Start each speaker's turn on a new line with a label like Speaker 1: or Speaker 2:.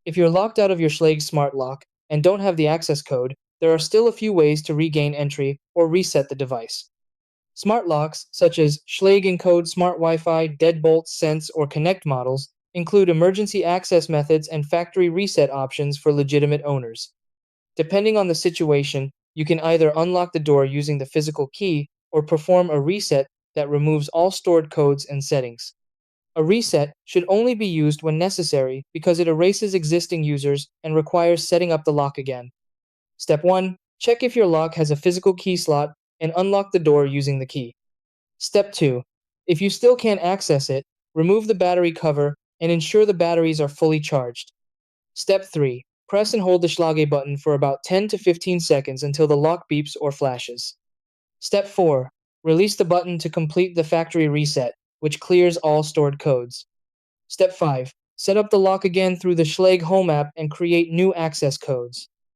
Speaker 1: If you're locked out of your Schlage smart lock and don't have the access code, there are still a few ways to regain entry or reset the device. Smart locks, such as Schlage Encode Smart Wi-Fi, Deadbolt, Sense, or Connect models, include emergency access methods and factory reset options for legitimate owners. Depending on the situation, you can either unlock the door using the physical key or perform a reset that removes all stored codes and settings. A reset should only be used when necessary because it erases existing users and requires setting up the lock again. Step 1. Check if your lock has a physical key slot and unlock the door using the key. Step 2. If you still can't access it, remove the battery cover and ensure the batteries are fully charged. Step 3. Press and hold the Schlage button for about 10 to 15 seconds until the lock beeps or flashes. Step 4. Release the button to complete the factory reset, which clears all stored codes. Step 5. Set up the lock again through the Schlage Home app and create new access codes.